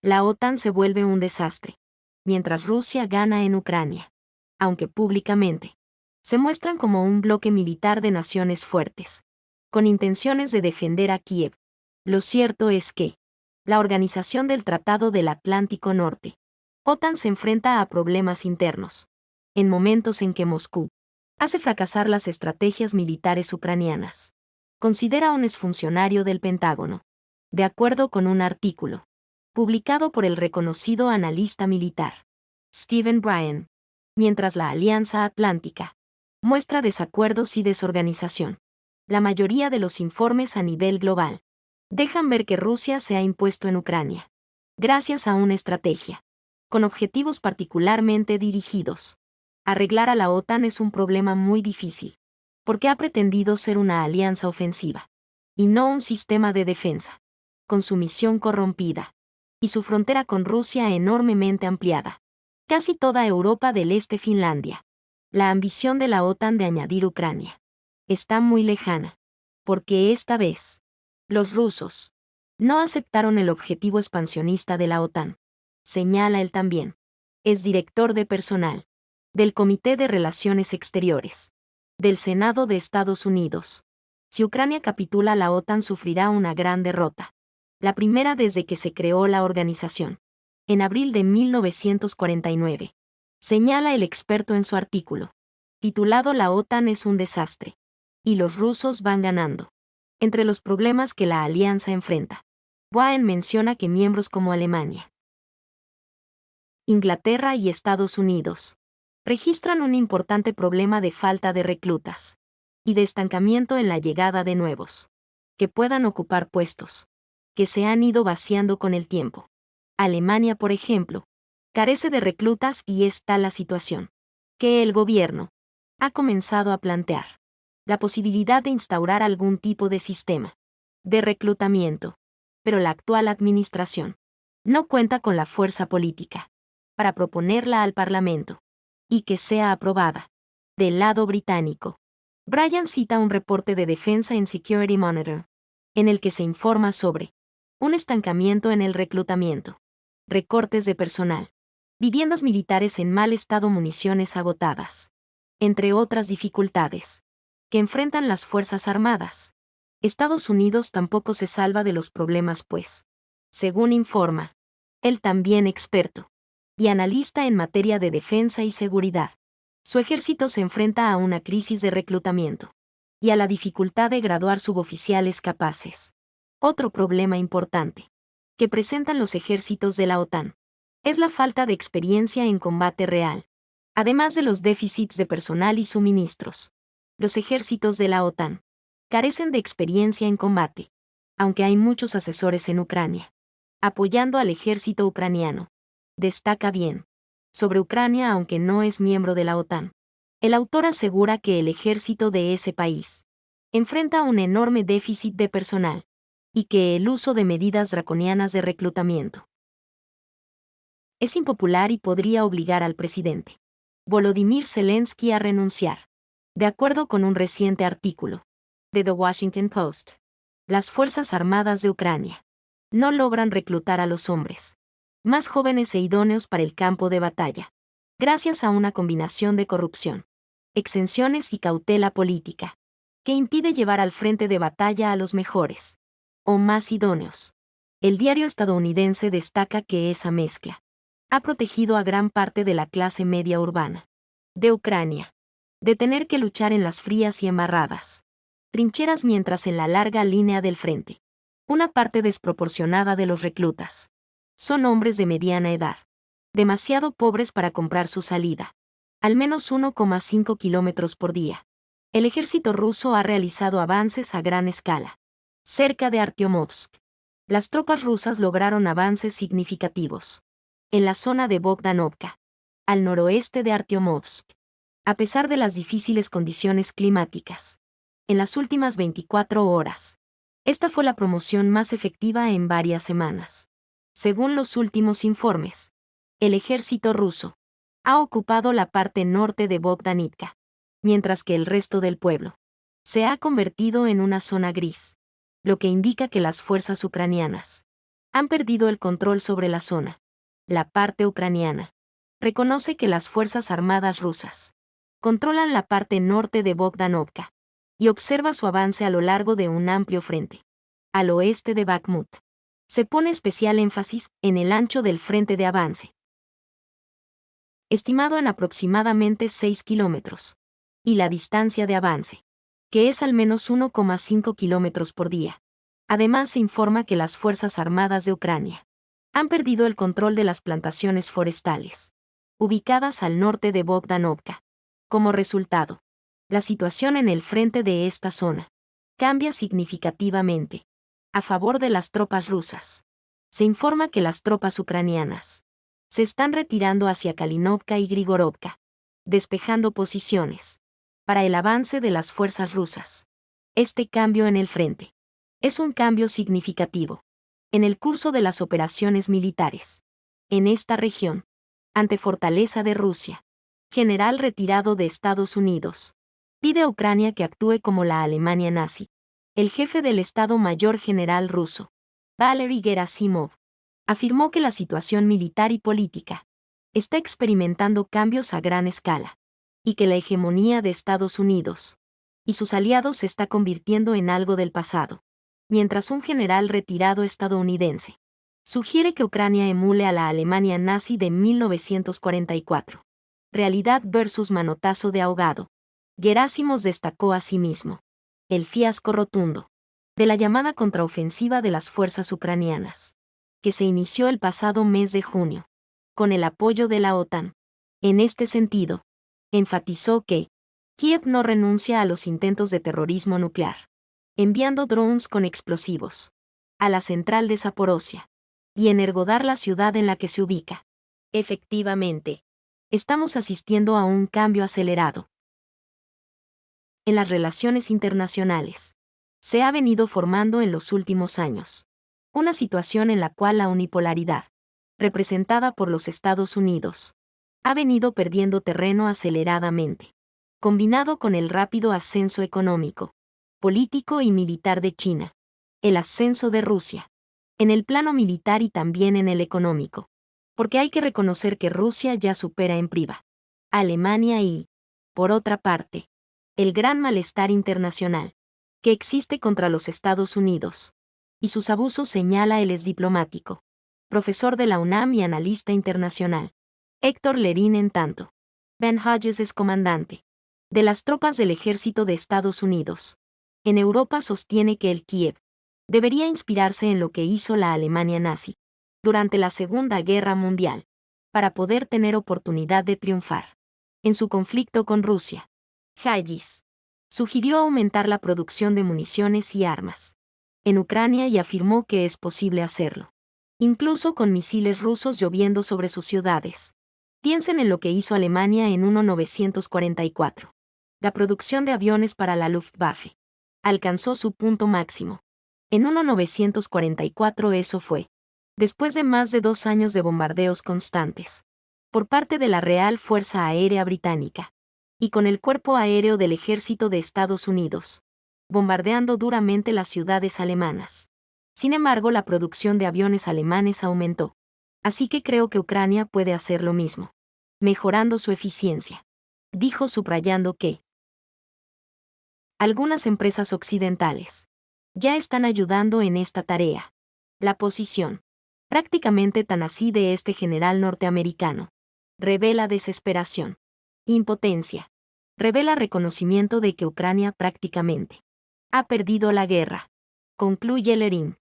La OTAN se vuelve un desastre, mientras Rusia gana en Ucrania. Aunque públicamente se muestran como un bloque militar de naciones fuertes, con intenciones de defender a Kiev. Lo cierto es que la Organización del Tratado del Atlántico Norte, OTAN, se enfrenta a problemas internos, en momentos en que Moscú hace fracasar las estrategias militares ucranianas. Considera un exfuncionario del Pentágono, de acuerdo con un artículo publicado por el reconocido analista militar Stephen Bryan, mientras la Alianza Atlántica muestra desacuerdos y desorganización. La mayoría de los informes a nivel global dejan ver que Rusia se ha impuesto en Ucrania, gracias a una estrategia con objetivos particularmente dirigidos. Arreglar a la OTAN es un problema muy difícil, porque ha pretendido ser una alianza ofensiva, y no un sistema de defensa, con su misión corrompida, y su frontera con Rusia enormemente ampliada. Casi toda Europa del Este, Finlandia. La ambición de la OTAN de añadir Ucrania está muy lejana, porque esta vez los rusos no aceptaron el objetivo expansionista de la OTAN, señala él también. Es director de personal del Comité de Relaciones Exteriores del Senado de Estados Unidos. Si Ucrania capitula, la OTAN sufrirá una gran derrota, la primera desde que se creó la organización, en abril de 1949, señala el experto en su artículo, titulado La OTAN es un desastre, y los rusos van ganando. Entre los problemas que la alianza enfrenta, Bryan menciona que miembros como Alemania, Inglaterra y Estados Unidos registran un importante problema de falta de reclutas y de estancamiento en la llegada de nuevos, que puedan ocupar puestos que se han ido vaciando con el tiempo. Alemania, por ejemplo, carece de reclutas y es tal la situación que el gobierno ha comenzado a plantear la posibilidad de instaurar algún tipo de sistema de reclutamiento, pero la actual administración no cuenta con la fuerza política para proponerla al Parlamento y que sea aprobada. Del lado británico, Bryan cita un reporte de defensa en Security Monitor, en el que se informa sobre un estancamiento en el reclutamiento, recortes de personal, viviendas militares en mal estado, municiones agotadas, entre otras dificultades que enfrentan las Fuerzas Armadas. Estados Unidos tampoco se salva de los problemas, pues, según informa él, también experto y analista en materia de defensa y seguridad, su ejército se enfrenta a una crisis de reclutamiento y a la dificultad de graduar suboficiales capaces. Otro problema importante que presentan los ejércitos de la OTAN es la falta de experiencia en combate real. Además de los déficits de personal y suministros, los ejércitos de la OTAN carecen de experiencia en combate, aunque hay muchos asesores en Ucrania apoyando al ejército ucraniano. Destaca bien sobre Ucrania, aunque no es miembro de la OTAN. El autor asegura que el ejército de ese país enfrenta un enorme déficit de personal y que el uso de medidas draconianas de reclutamiento es impopular y podría obligar al presidente Volodymyr Zelensky a renunciar. De acuerdo con un reciente artículo de The Washington Post, las Fuerzas Armadas de Ucrania no logran reclutar a los hombres más jóvenes e idóneos para el campo de batalla, gracias a una combinación de corrupción, exenciones y cautela política, que impide llevar al frente de batalla a los mejores o más idóneos. El diario estadounidense destaca que esa mezcla ha protegido a gran parte de la clase media urbana de Ucrania de tener que luchar en las frías y embarradas trincheras, mientras en la larga línea del frente una parte desproporcionada de los reclutas son hombres de mediana edad, demasiado pobres para comprar su salida, al menos 1,5 kilómetros por día. El ejército ruso ha realizado avances a gran escala cerca de Artyomovsk. Las tropas rusas lograron avances significativos en la zona de Bogdanovka, al noroeste de Artyomovsk, a pesar de las difíciles condiciones climáticas. En las últimas 24 horas, esta fue la promoción más efectiva en varias semanas. Según los últimos informes, el ejército ruso ha ocupado la parte norte de Bogdanivka, mientras que el resto del pueblo se ha convertido en una zona gris, lo que indica que las fuerzas ucranianas han perdido el control sobre la zona. La parte ucraniana reconoce que las Fuerzas Armadas rusas controlan la parte norte de Bogdanovka y observa su avance a lo largo de un amplio frente. Al oeste de Bakhmut se pone especial énfasis en el ancho del frente de avance, estimado en aproximadamente 6 kilómetros, y la distancia de avance, que es al menos 1,5 kilómetros por día. Además, se informa que las Fuerzas Armadas de Ucrania han perdido el control de las plantaciones forestales, ubicadas al norte de Bogdanovka. Como resultado, la situación en el frente de esta zona cambia significativamente a favor de las tropas rusas. Se informa que las tropas ucranianas se están retirando hacia Kalinovka y Grigorovka, despejando posiciones para el avance de las fuerzas rusas. Este cambio en el frente es un cambio significativo en el curso de las operaciones militares en esta región, ante fortaleza de Rusia. General retirado de Estados Unidos pide a Ucrania que actúe como la Alemania nazi. El jefe del Estado Mayor General ruso, Valery Gerasimov, afirmó que la situación militar y política está experimentando cambios a gran escala, y que la hegemonía de Estados Unidos y sus aliados se está convirtiendo en algo del pasado, mientras un general retirado estadounidense sugiere que Ucrania emule a la Alemania nazi de 1944. Realidad versus manotazo de ahogado. Gerasimov destacó asimismo el fiasco rotundo de la llamada contraofensiva de las fuerzas ucranianas, que se inició el pasado mes de junio, con el apoyo de la OTAN. En este sentido, enfatizó que Kiev no renuncia a los intentos de terrorismo nuclear, enviando drones con explosivos a la central de Zaporozhia y Energodar, la ciudad en la que se ubica. Efectivamente, estamos asistiendo a un cambio acelerado en las relaciones internacionales. Se ha venido formando en los últimos años una situación en la cual la unipolaridad, representada por los Estados Unidos, ha venido perdiendo terreno aceleradamente, combinado con el rápido ascenso económico, político y militar de China, el ascenso de Rusia, en el plano militar y también en el económico, porque hay que reconocer que Rusia ya supera en priva a Alemania y, por otra parte, el gran malestar internacional que existe contra los Estados Unidos y sus abusos, señala el exdiplomático, profesor de la UNAM y analista internacional, Héctor Lerín. En tanto, Ben Hodges es comandante de las tropas del ejército de Estados Unidos en Europa, sostiene que el Kiev debería inspirarse en lo que hizo la Alemania nazi durante la Segunda Guerra Mundial, para poder tener oportunidad de triunfar en su conflicto con Rusia. Hodges sugirió aumentar la producción de municiones y armas en Ucrania y afirmó que es posible hacerlo, incluso con misiles rusos lloviendo sobre sus ciudades. Piensen en lo que hizo Alemania en 1944. La producción de aviones para la Luftwaffe alcanzó su punto máximo en 1944. Eso fue después de más de 2 años de bombardeos constantes por parte de la Real Fuerza Aérea Británica y con el Cuerpo Aéreo del Ejército de Estados Unidos, bombardeando duramente las ciudades alemanas. Sin embargo, la producción de aviones alemanes aumentó. Así que creo que Ucrania puede hacer lo mismo, mejorando su eficiencia, dijo, subrayando que algunas empresas occidentales ya están ayudando en esta tarea. La posición, prácticamente tan así, de este general norteamericano revela desesperación, impotencia, revela reconocimiento de que Ucrania prácticamente ha perdido la guerra, concluye Lerín.